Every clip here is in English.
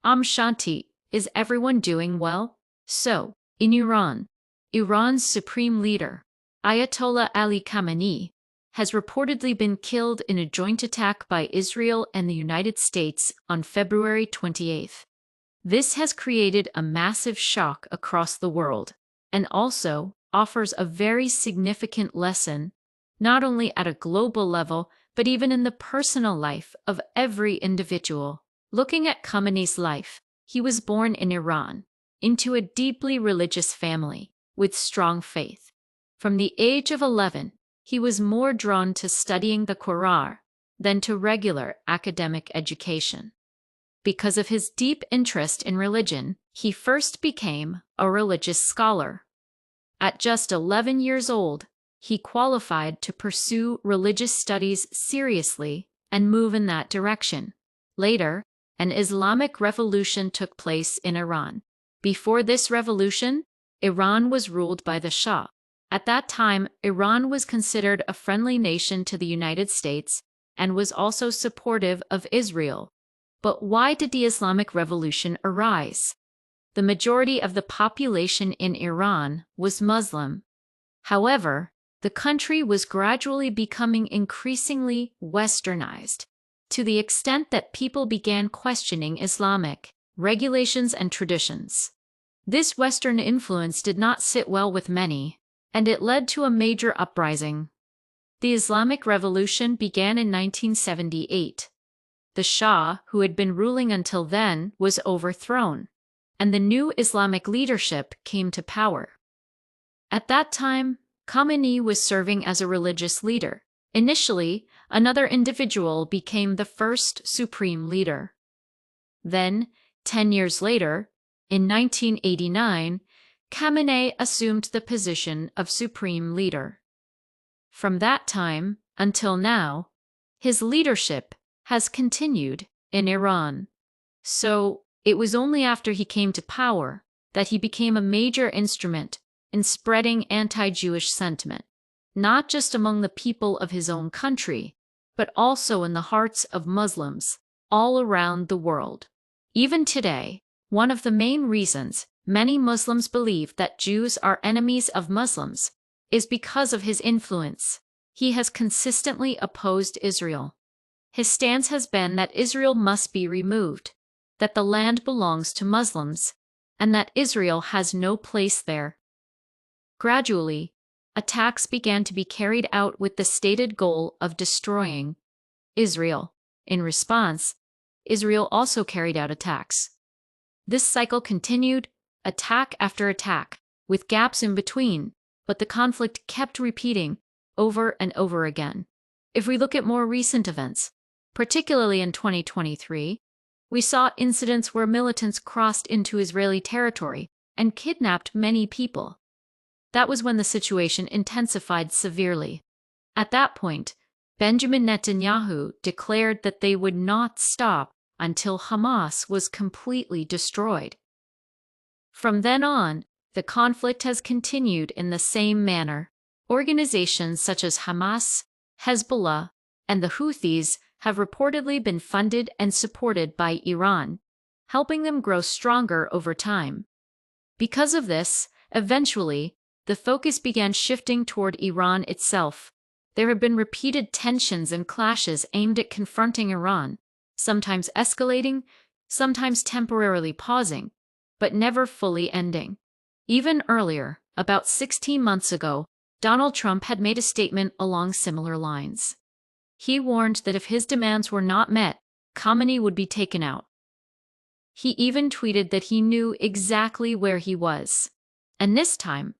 Shanti, is everyone doing well? So, in Iran, Iran's supreme leader, Ayatollah Ali Khamenei, has reportedly been killed in a joint attack by Israel and the United States on February 28th. This has created a massive shock across the world and also offers a very significant lesson, not only at a global level, but even in the personal life of every individual. Looking at Khamenei's life, he was born in Iran, into a deeply religious family with strong faith. From the age of 11, he was more drawn to studying the Quran than to regular academic education. Because of his deep interest in religion, he first became a religious scholar. At just 11 years old, he qualified to pursue religious studies seriously and move in that direction. Later, an Islamic revolution took place in Iran. Before this revolution, Iran was ruled by the Shah. At that time, Iran was considered a friendly nation to the United States and was also supportive of Israel. But why did the Islamic Revolution arise? The majority of the population in Iran was Muslim. However, the country was gradually becoming increasingly westernized, to the extent that people began questioning Islamic regulations and traditions. This Western influence did not sit well with many, and it led to a major uprising. The Islamic Revolution began in 1978. The Shah, who had been ruling until then, was overthrown, and the new Islamic leadership came to power. At that time, Khamenei was serving as a religious leader. Initially, another individual became the first supreme leader. Then, 10 years later, in 1989, Khamenei assumed the position of supreme leader. From that time until now, his leadership has continued in Iran. So, it was only after he came to power that he became a major instrument in spreading anti-Jewish sentiment, not just among the people of his own country, but also in the hearts of Muslims all around the world. Even today, one of the main reasons many Muslims believe that Jews are enemies of Muslims is because of his influence. He has consistently opposed Israel. His stance has been that Israel must be removed, that the land belongs to Muslims, and that Israel has no place there. Gradually, attacks began to be carried out with the stated goal of destroying Israel. In response, Israel also carried out attacks. This cycle continued, attack after attack, with gaps in between, but the conflict kept repeating over and over again. If we look at more recent events, particularly in 2023, we saw incidents where militants crossed into Israeli territory and kidnapped many people. That was when the situation intensified severely. At that point, Benjamin Netanyahu declared that they would not stop until Hamas was completely destroyed. From then on, the conflict has continued in the same manner. Organizations such as Hamas, Hezbollah, and the Houthis have reportedly been funded and supported by Iran, helping them grow stronger over time. Because of this, eventually, the focus began shifting toward Iran itself. There have been repeated tensions and clashes aimed at confronting Iran, sometimes escalating, sometimes temporarily pausing, but never fully ending. Even earlier, about 16 months ago, Donald Trump had made a statement along similar lines. He warned that if his demands were not met, Khamenei would be taken out. He even tweeted that he knew exactly where he was. And this time,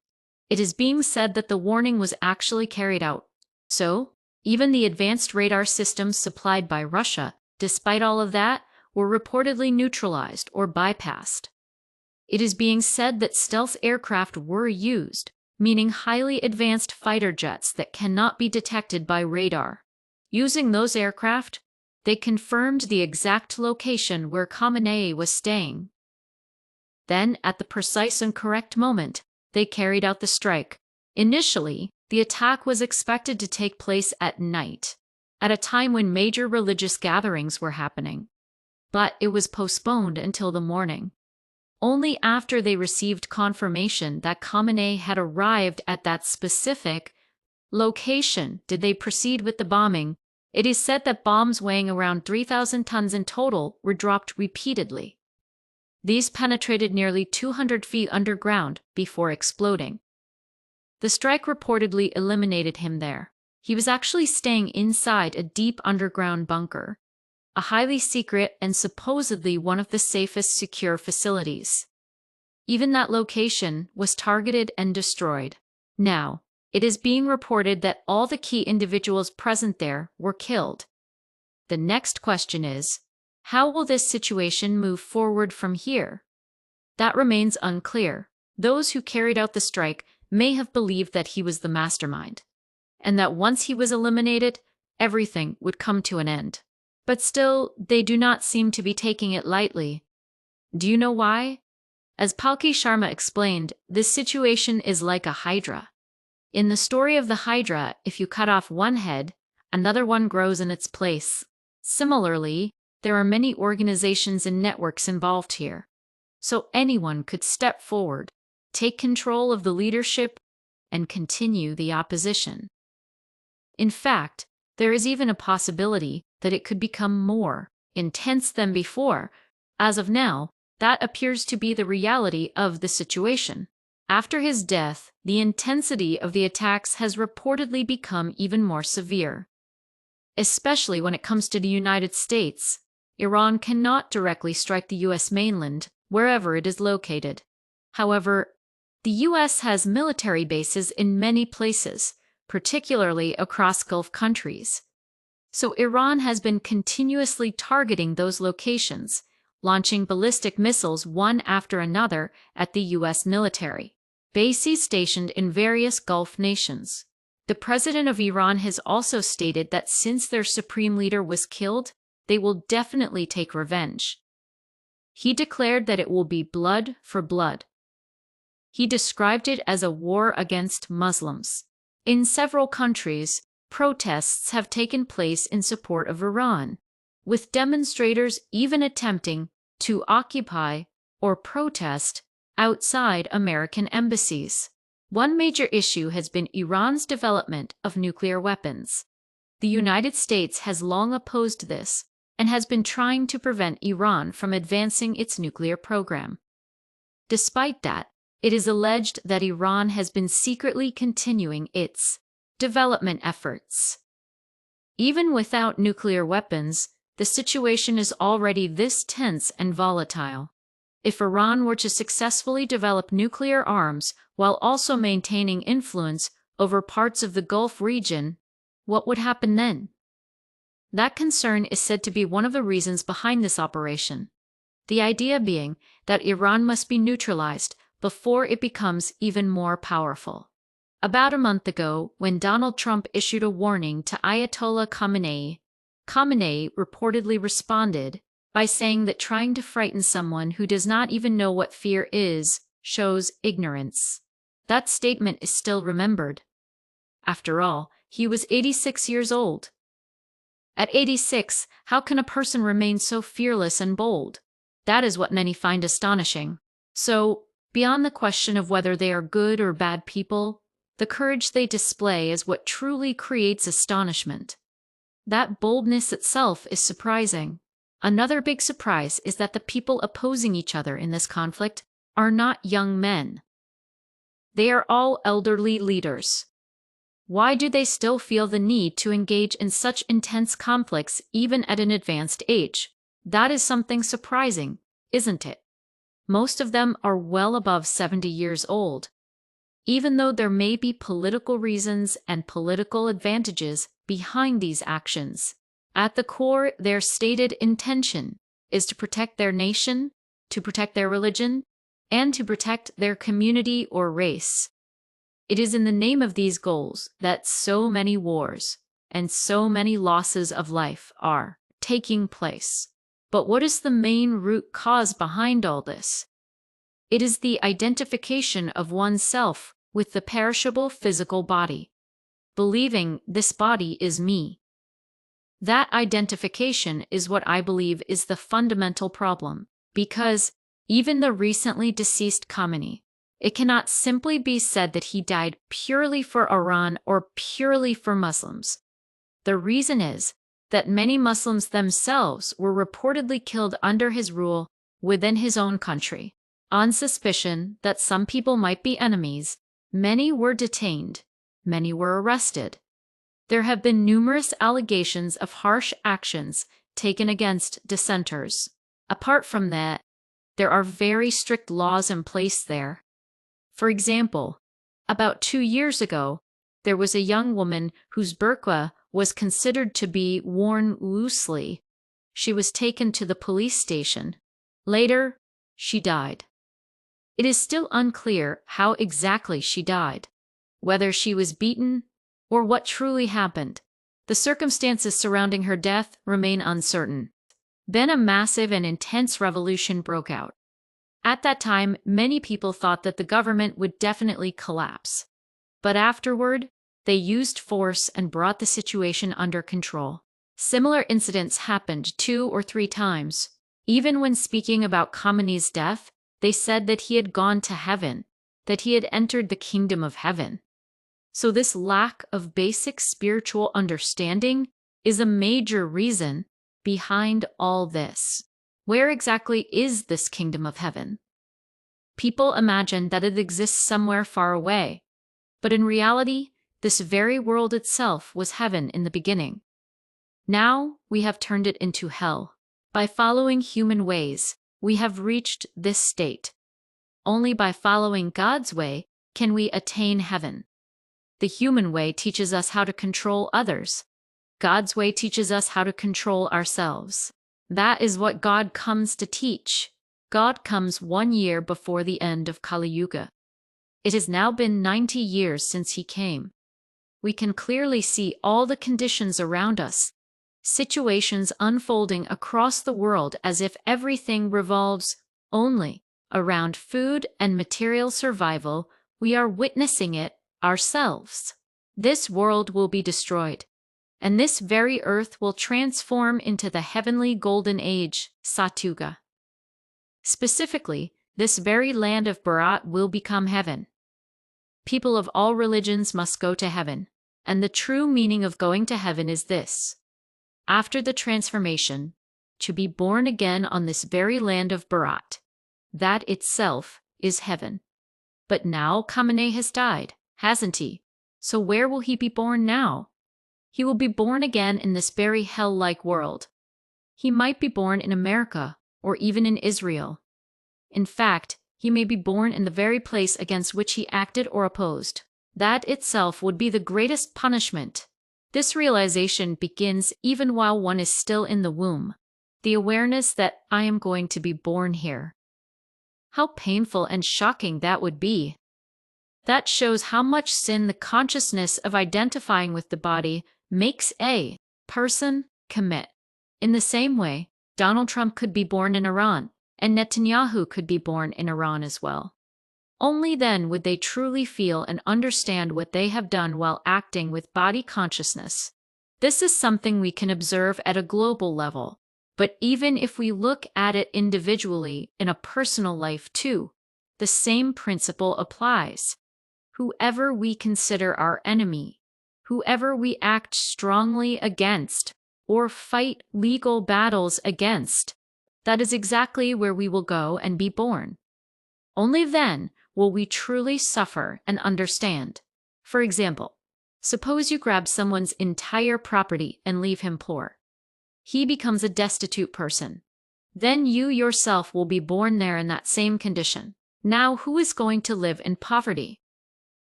it is being said that the warning was actually carried out. So, even the advanced radar systems supplied by Russia, despite all of that, were reportedly neutralized or bypassed. It is being said that stealth aircraft were used, meaning highly advanced fighter jets that cannot be detected by radar. Using those aircraft, they confirmed the exact location where Khamenei was staying. Then, at the precise and correct moment, they carried out the strike. Initially, the attack was expected to take place at night, at a time when major religious gatherings were happening. but it was postponed until the morning. Only after they received confirmation that Khamenei had arrived at that specific location did they proceed with the bombing. It is said that bombs weighing around 3,000 tons in total were dropped repeatedly. These penetrated nearly 200 feet underground before exploding. The strike reportedly eliminated him there. He was actually staying inside a deep underground bunker, a highly secret and supposedly one of the safest secure facilities. Even that location was targeted and destroyed. Now, it is being reported that all the key individuals present there were killed. The next question is, how will this situation move forward from here? That remains unclear. Those who carried out the strike may have believed that he was the mastermind, and that once he was eliminated, everything would come to an end. But still, they do not seem to be taking it lightly. Do you know why? As Palki Sharma explained, this situation is like a hydra. In the story of the hydra, if you cut off one head, another one grows in its place. Similarly, there are many organizations and networks involved here. So anyone could step forward, take control of the leadership, and continue the opposition. In fact, there is even a possibility that it could become more intense than before. As of now, that appears to be the reality of the situation. After his death, the intensity of the attacks has reportedly become even more severe. Especially when it comes to the United States, Iran cannot directly strike the US mainland, wherever it is located. However, the US has military bases in many places, particularly across Gulf countries. So Iran has been continuously targeting those locations, launching ballistic missiles one after another at the US military bases stationed in various Gulf nations. The president of Iran has also stated that since their supreme leader was killed, they will definitely take revenge. He declared that it will be blood for blood. He described it as a war against Muslims. In several countries, protests have taken place in support of Iran, with demonstrators even attempting to occupy or protest outside American embassies. One major issue has been Iran's development of nuclear weapons. The United States has long opposed this and has been trying to prevent Iran from advancing its nuclear program. Despite that, it is alleged that Iran has been secretly continuing its development efforts. Even without nuclear weapons, the situation is already this tense and volatile. If Iran were to successfully develop nuclear arms while also maintaining influence over parts of the Gulf region, what would happen then? That concern is said to be one of the reasons behind this operation. The idea being that Iran must be neutralized before it becomes even more powerful. About a month ago, when Donald Trump issued a warning to Ayatollah Khamenei, Khamenei reportedly responded by saying that trying to frighten someone who does not even know what fear is shows ignorance. That statement is still remembered. After all, he was 86 years old. At 86, how can a person remain so fearless and bold? That is what many find astonishing. So, beyond the question of whether they are good or bad people, the courage they display is what truly creates astonishment. That boldness itself is surprising. Another big surprise is that the people opposing each other in this conflict are not young men. They are all elderly leaders. Why do they still feel the need to engage in such intense conflicts even at an advanced age? That is something surprising, isn't it? Most of them are well above 70 years old. Even though there may be political reasons and political advantages behind these actions, at the core, their stated intention is to protect their nation, to protect their religion, and to protect their community or race. It is in the name of these goals that so many wars and so many losses of life are taking place. But what is the main root cause behind all this? It is the identification of oneself with the perishable physical body, believing this body is me. That identification is what I believe is the fundamental problem, because even the recently deceased Khamenei, it cannot simply be said that he died purely for Iran or purely for Muslims. The reason is that many Muslims themselves were reportedly killed under his rule within his own country. On suspicion that some people might be enemies, many were detained, many were arrested. There have been numerous allegations of harsh actions taken against dissenters. Apart from that, there are very strict laws in place there. For example, about 2 years ago, there was a young woman whose burqa was considered to be worn loosely. She was taken to the police station. Later, she died. It is still unclear how exactly she died, whether she was beaten or what truly happened. The circumstances surrounding her death remain uncertain. Then a massive and intense revolution broke out. At that time, many people thought that the government would definitely collapse. But afterward, they used force and brought the situation under control. Similar incidents happened 2 or 3 times. Even when speaking about Khamenei's death, they said that he had gone to heaven, that he had entered the kingdom of heaven. So this lack of basic spiritual understanding is a major reason behind all this. Where exactly is this kingdom of heaven? People imagine that it exists somewhere far away, but in reality, this very world itself was heaven in the beginning. Now we have turned it into hell. By following human ways, we have reached this state. Only by following God's way can we attain heaven. The human way teaches us how to control others. God's way teaches us how to control ourselves. That is what God comes to teach. God comes 1 year before the end of Kali Yuga. It has now been 90 years since he came. We can clearly see all the conditions around us, situations unfolding across the world as if everything revolves only around food and material survival. We are witnessing it ourselves. This world will be destroyed, and this very earth will transform into the heavenly golden age, Satuga. Specifically, this very land of Bharat will become heaven. People of all religions must go to heaven, and the true meaning of going to heaven is this: after the transformation, to be born again on this very land of Bharat. That itself is heaven. But now Khamenei has died, hasn't he? So where will he be born now? He will be born again in this very hell-like world. He might be born in America or even in Israel. In fact, he may be born in the very place against which he acted or opposed. That itself would be the greatest punishment. This realization begins even while one is still in the womb. The awareness that I am going to be born here. How painful and shocking that would be. That shows how much sin the consciousness of identifying with the body makes a person commit. In the same way, Donald Trump could be born in Iran, and Netanyahu could be born in Iran as well. Only then would they truly feel and understand what they have done while acting with body consciousness. This is something we can observe at a global level, but even if we look at it individually in a personal life too, the same principle applies. Whoever we consider our enemy, whoever we act strongly against, or fight legal battles against, that is exactly where we will go and be born. Only then will we truly suffer and understand. For example, suppose you grab someone's entire property and leave him poor. He becomes a destitute person. Then you yourself will be born there in that same condition. Now, who is going to live in poverty?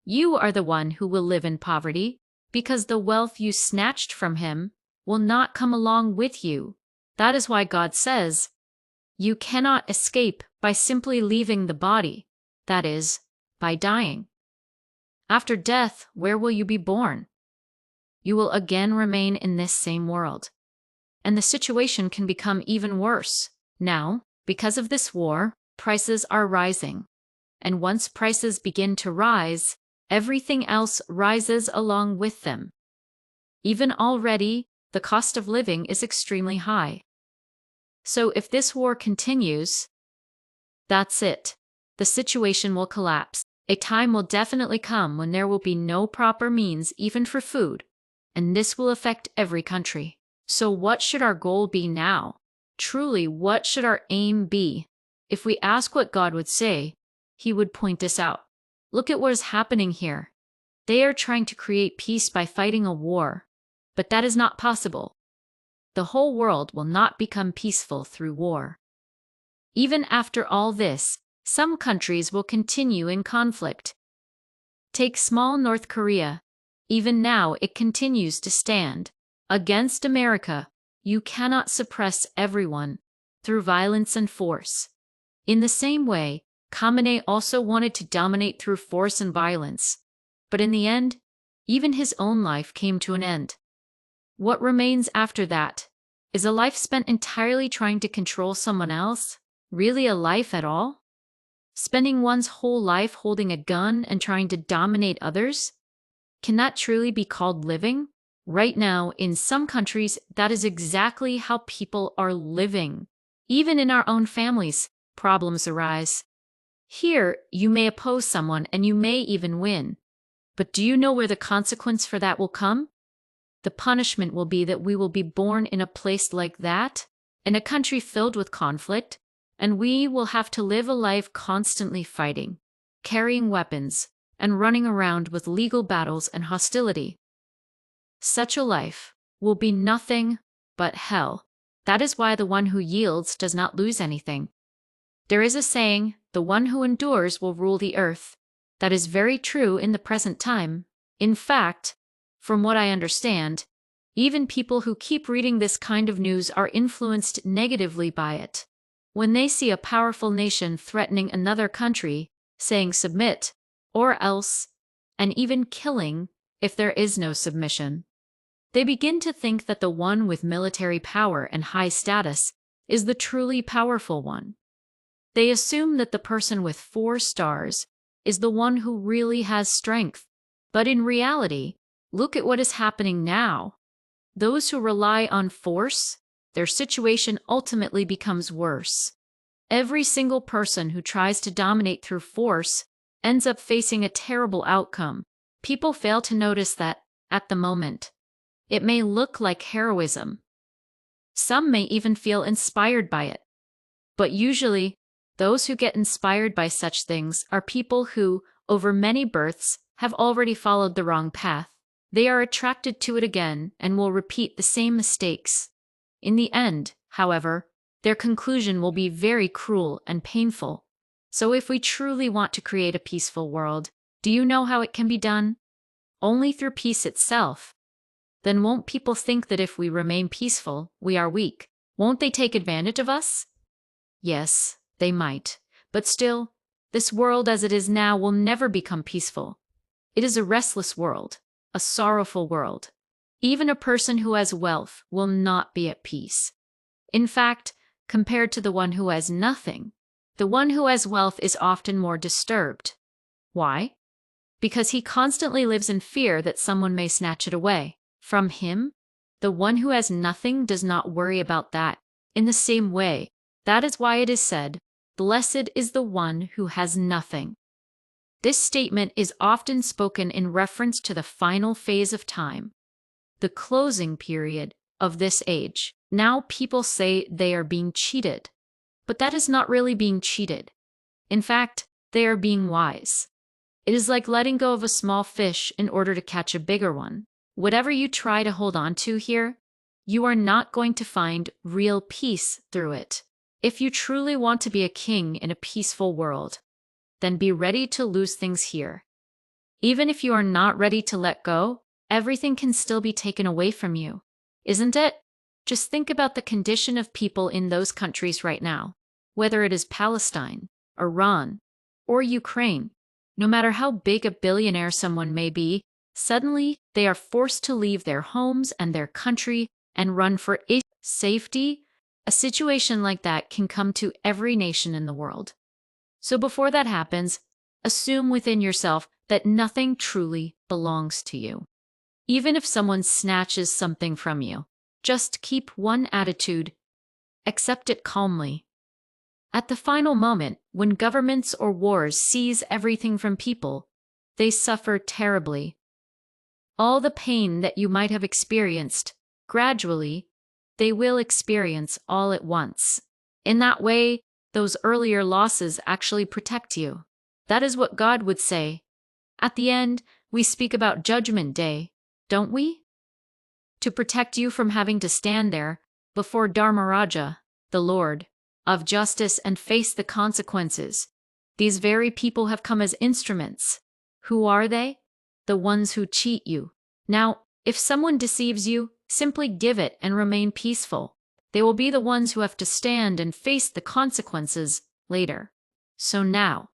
You are the one who will live in poverty, because the wealth you snatched from him will not come along with you. That is why God says, you cannot escape by simply leaving the body, that is, by dying. After death, where will you be born? You will again remain in this same world. And the situation can become even worse. Now, because of this war, prices are rising. And once prices begin to rise, everything else rises along with them. Even already, the cost of living is extremely high. So if this war continues, that's it. The situation will collapse. A time will definitely come when there will be no proper means even for food, and this will affect every country. So what should our goal be now? Truly, what should our aim be? If we ask what God would say, He would point us out. Look at what is happening here. They are trying to create peace by fighting a war, but that is not possible. The whole world will not become peaceful through war. Even after all this, some countries will continue in conflict. Take small North Korea. Even now, it continues to stand against America. You cannot suppress everyone through violence and force. In the same way, KHAMENEI also wanted to dominate through force and violence. But in the end, even his own life came to an end. What remains after that? Is a life spent entirely trying to control someone else really a life at all? Spending one's whole life holding a gun and trying to dominate others? Can that truly be called living? Right now, in some countries, that is exactly how people are living. Even in our own families, problems arise. Here, you may oppose someone and you may even win. But do you know where the consequence for that will come? The punishment will be that we will be born in a place like that, in a country filled with conflict, and we will have to live a life constantly fighting, carrying weapons, and running around with legal battles and hostility. Such a life will be nothing but hell. That is why the one who yields does not lose anything. There is a saying, the one who endures will rule the earth. That is very true in the present time. In fact, from what I understand, even people who keep reading this kind of news are influenced negatively by it. When they see a powerful nation threatening another country, saying submit, or else, and even killing if there is no submission, they begin to think that the one with military power and high status is the truly powerful one. They assume that the person with 4 stars is the one who really has strength. But in reality, look at what is happening now. Those who rely on force, their situation ultimately becomes worse. Every single person who tries to dominate through force ends up facing a terrible outcome. People fail to notice that, at the moment, it may look like heroism. Some may even feel inspired by it. But usually, those who get inspired by such things are people who, over many births, have already followed the wrong path. They are attracted to it again and will repeat the same mistakes. In the end, however, their conclusion will be very cruel and painful. So if we truly want to create a peaceful world, do you know how it can be done? Only through peace itself. Then won't people think that if we remain peaceful, we are weak? Won't they take advantage of us? Yes, they might. But still, this world as it is now will never become peaceful. It is a restless world, a sorrowful world. Even a person who has wealth will not be at peace. In fact, compared to the one who has nothing, the one who has wealth is often more disturbed. Why? Because he constantly lives in fear that someone may snatch it away from him. The one who has nothing does not worry about that. In the same way, that is why it is said, "Blessed is the one who has nothing." This statement is often spoken in reference to the final phase of time, the closing period of this age. Now people say they are being cheated, but that is not really being cheated. In fact, they are being wise. It is like letting go of a small fish in order to catch a bigger one. Whatever you try to hold on to here, you are not going to find real peace through it. If you truly want to be a king in a peaceful world, then be ready to lose things here. Even if you are not ready to let go, everything can still be taken away from you, isn't it? Just think about the condition of people in those countries right now, whether it is Palestine, Iran, or Ukraine. No matter how big a billionaire someone may be, suddenly they are forced to leave their homes and their country and run for safety. A situation like that can come to every nation in the world. So before that happens, assume within yourself that nothing truly belongs to you. Even if someone snatches something from you, Just keep one attitude: accept it calmly. At the final moment, when governments or wars seize everything from people, they suffer terribly. All the pain that you might have experienced, gradually, they will experience all at once. In that way, those earlier losses actually protect you. That is what God would say. At the end, we speak about Judgment Day, don't we? To protect you from having to stand there before Dharmaraja, the Lord of justice, and face the consequences. These very people have come as instruments. Who are they? The ones who cheat you. Now, if someone deceives you, simply give it and remain peaceful. They will be the ones who have to stand and face the consequences later. So now,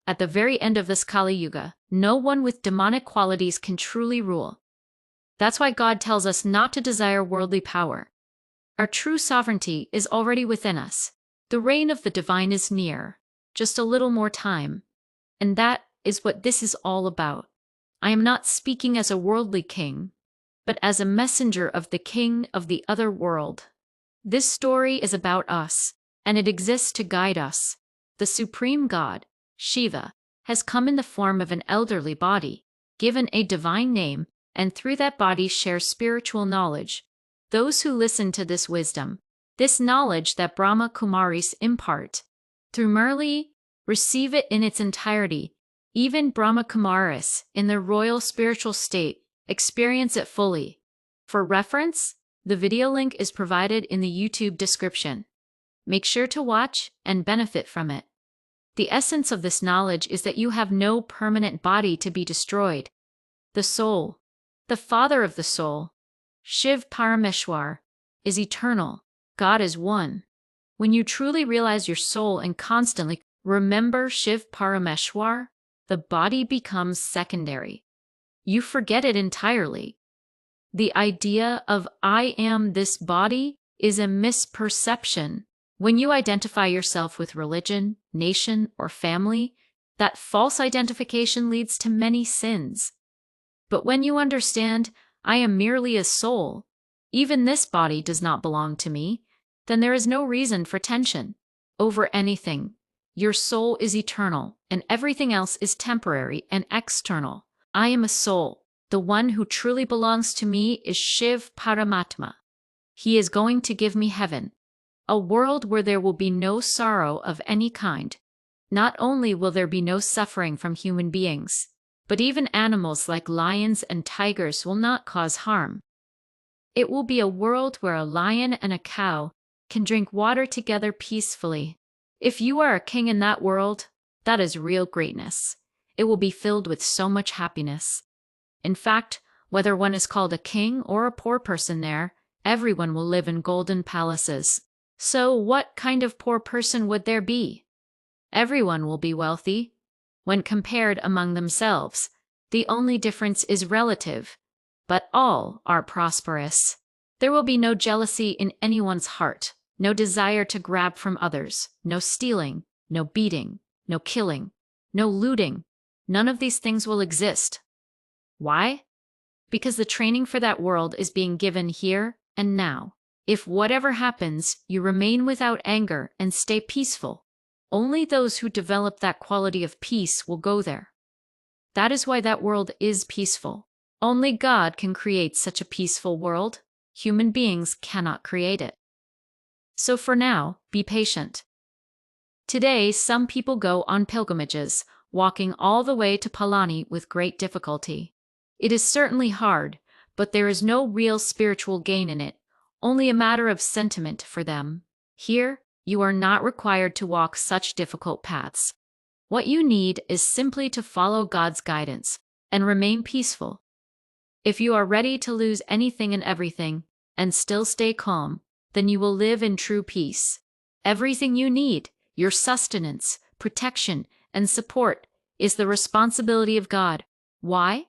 at the very end of this Kali Yuga, no one with demonic qualities can truly rule. That's why God tells us not to desire worldly power. Our true sovereignty is already within us. The reign of the divine is near, just a little more time. And that is what this is all about. I am not speaking as a worldly king, but as a messenger of the king of the other world. This story is about us, and it exists to guide us. The supreme God, Shiva, has come in the form of an elderly body, given a divine name, and through that body shares spiritual knowledge. Those who listen to this wisdom, this knowledge that Brahma Kumaris impart, through Murli, receive it in its entirety. Even Brahma Kumaris, in their royal spiritual state, experience it fully. For reference, the video link is provided in the YouTube description. Make sure to watch and benefit from it. The essence of this knowledge is that you have no permanent body to be destroyed. The soul, the father of the soul, Shiv Parameshwar, is eternal. God is one. When you truly realize your soul and constantly remember Shiv Parameshwar, the body becomes secondary. You forget it entirely. The idea of I am this body is a misperception. When you identify yourself with religion, nation, or family, that false identification leads to many sins. But when you understand, I am merely a soul, even this body does not belong to me, then there is no reason for tension over anything. Your soul is eternal, and everything else is temporary and external. I am a soul. The one who truly belongs to me is Shiv Paramatma. He is going to give me heaven, a world where there will be no sorrow of any kind. Not only will there be no suffering from human beings, but even animals like lions and tigers will not cause harm. It will be a world where a lion and a cow can drink water together peacefully. If you are a king in that world, that is real greatness. It will be filled with so much happiness. In fact, whether one is called a king or a poor person there, everyone will live in golden palaces. So what kind of poor person would there be? Everyone will be wealthy. When compared among themselves, the only difference is relative, but all are prosperous. There will be no jealousy in anyone's heart, no desire to grab from others, no stealing, no beating, no killing, no looting. None of these things will exist. Why? Because the training for that world is being given here and now. If whatever happens, you remain without anger and stay peaceful, only those who develop that quality of peace will go there. That is why that world is peaceful. Only God can create such a peaceful world. Human beings cannot create it. So for now, be patient. Today, some people go on pilgrimages, walking all the way to Palani with great difficulty. It is certainly hard, but there is no real spiritual gain in it, only a matter of sentiment for them. Here, you are not required to walk such difficult paths. What you need is simply to follow God's guidance and remain peaceful. If you are ready to lose anything and everything and still stay calm, then you will live in true peace. Everything you need, your sustenance, protection, and support, is the responsibility of God. Why?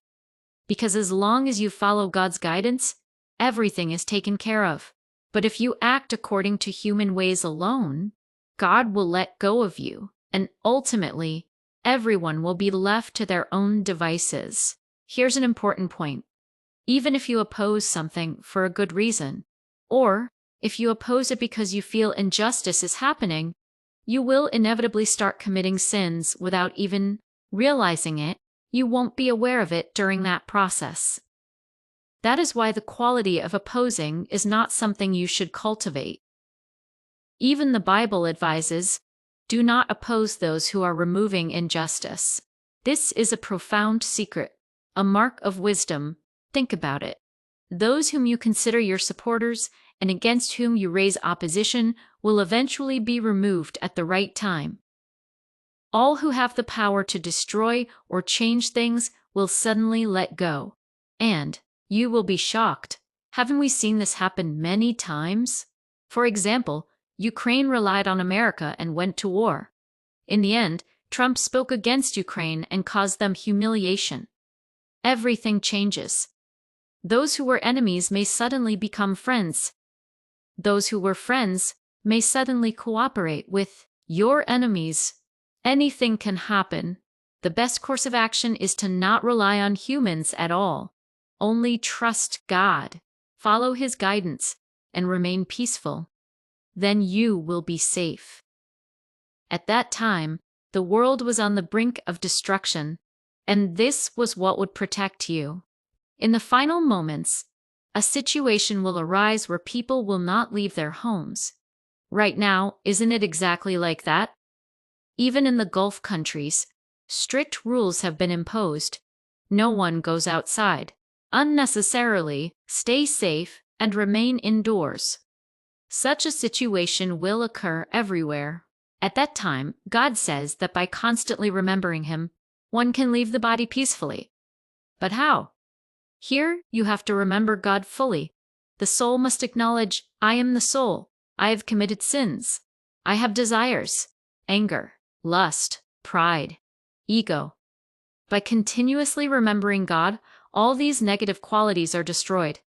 Because as long as you follow God's guidance, everything is taken care of. But if you act according to human ways alone, God will let go of you, and ultimately, everyone will be left to their own devices. Here's an important point. Even if you oppose something for a good reason, Or, if you oppose it because you feel injustice is happening, you will inevitably start committing sins without even realizing it. You won't be aware of it during that process. That is why the quality of opposing is not something you should cultivate. Even the Bible advises, do not oppose those who are removing injustice. This is a profound secret, a mark of wisdom. Think about it. Those whom you consider your supporters and against whom you raise opposition will eventually be removed at the right time. All who have the power to destroy or change things will suddenly let go. And you will be shocked. Haven't we seen this happen many times? For example, Ukraine relied on America and went to war. In the end, Trump spoke against Ukraine and caused them humiliation. Everything changes. Those who were enemies may suddenly become friends. Those who were friends may suddenly cooperate with your enemies. Anything can happen. The best course of action is to not rely on humans at all. Only trust God, follow His guidance, and remain peaceful. Then you will be safe. At that time, the world was on the brink of destruction, and this was what would protect you. In the final moments, a situation will arise where people will not leave their homes. Right now, isn't it exactly like that? Even in the Gulf countries, strict rules have been imposed. No one goes outside. Unnecessarily, stay safe and remain indoors. Such a situation will occur everywhere. At that time, God says that by constantly remembering Him, one can leave the body peacefully. But how? Here, you have to remember God fully. The soul must acknowledge, I am the soul. I have committed sins. I have desires, anger, lust, pride, ego. By continuously remembering God, all these negative qualities are destroyed.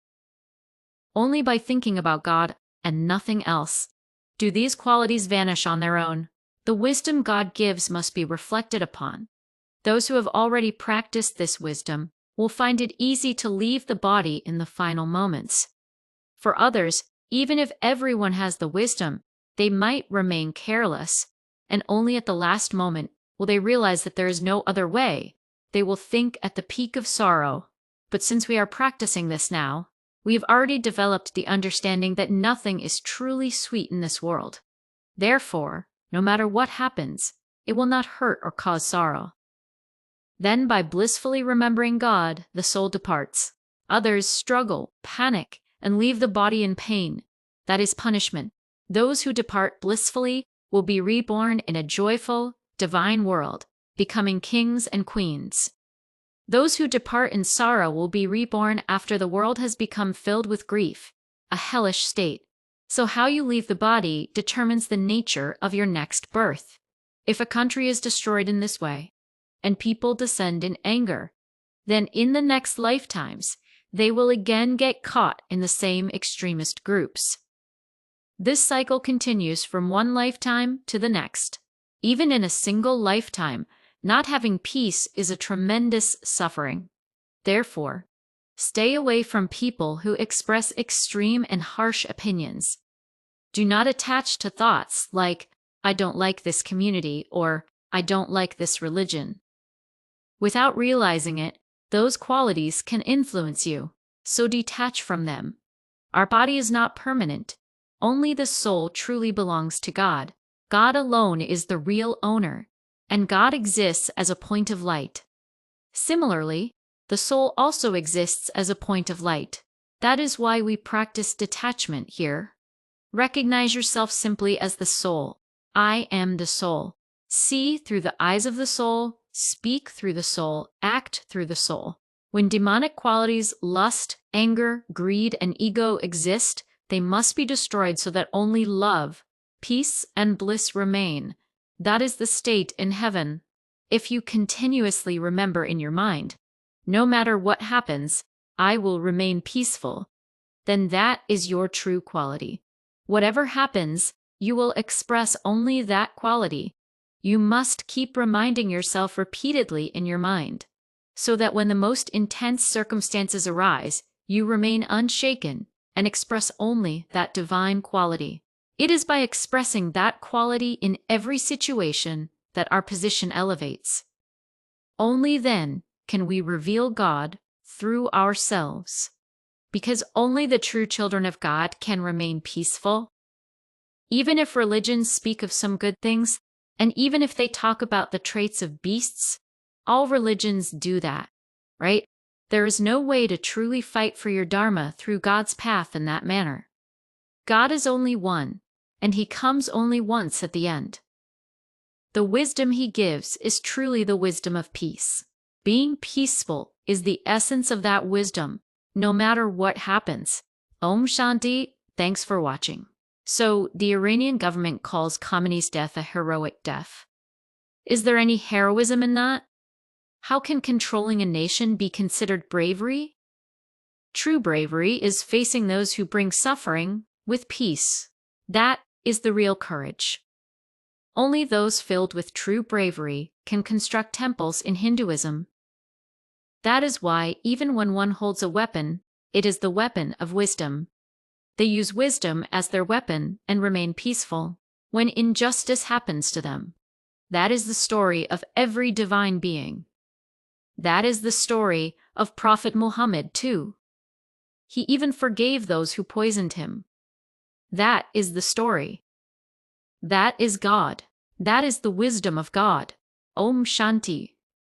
Only by thinking about God and nothing else do these qualities vanish on their own. The wisdom God gives must be reflected upon. Those who have already practiced this wisdom will find it easy to leave the body in the final moments. For others, even if everyone has the wisdom, they might remain careless, and only at the last moment will they realize that there is no other way. They will think at the peak of sorrow. But since we are practicing this now, we have already developed the understanding that nothing is truly sweet in this world. Therefore, no matter what happens, it will not hurt or cause sorrow. Then, by blissfully remembering God, the soul departs. Others struggle, panic, and leave the body in pain. That is punishment. Those who depart blissfully will be reborn in a joyful, divine world, becoming kings and queens. Those who depart in sorrow will be reborn after the world has become filled with grief, a hellish state. So how you leave the body determines the nature of your next birth. If a country is destroyed in this way, and people descend in anger, then in the next lifetimes, they will again get caught in the same extremist groups. This cycle continues from one lifetime to the next. Even in a single lifetime, not having peace is a tremendous suffering. Therefore, stay away from people who express extreme and harsh opinions. Do not attach to thoughts like, I don't like this community, or I don't like this religion. Without realizing it, those qualities can influence you, so detach from them. Our body is not permanent. Only the soul truly belongs to God. God alone is the real owner, and God exists as a point of light. Similarly, the soul also exists as a point of light. That is why we practice detachment here. Recognize yourself simply as the soul. I am the soul. See through the eyes of the soul, speak through the soul, act through the soul. When demonic qualities, lust, anger, greed, and ego exist, they must be destroyed so that only love, peace, and bliss remain. That is the state in heaven. If you continuously remember in your mind, no matter what happens, I will remain peaceful, then that is your true quality. Whatever happens, you will express only that quality. You must keep reminding yourself repeatedly in your mind, so that when the most intense circumstances arise, you remain unshaken. and express only that divine quality. It is by expressing that quality in every situation that our position elevates. Only then can we reveal God through ourselves, because only the true children of God can remain peaceful. Even if religions speak of some good things, and even if they talk about the traits of beasts, all religions do that, right? There is no way to truly fight for your Dharma through God's path in that manner. God is only one, and He comes only once at the end. The wisdom He gives is truly the wisdom of peace. Being peaceful is the essence of that wisdom, no matter what happens. Om Shanti, thanks for watching. So, the Iranian government calls Khamenei's death a heroic death. Is there any heroism in that? How can controlling a nation be considered bravery? True bravery is facing those who bring suffering with peace. That is the real courage. Only those filled with true bravery can construct temples in Hinduism. That is why, even when one holds a weapon, it is the weapon of wisdom. They use wisdom as their weapon and remain peaceful when injustice happens to them. That is the story of every divine being. That is the story of Prophet Muhammad too. He even forgave those who poisoned him. That is the story. That is God. That is the wisdom of God. Om Shanti.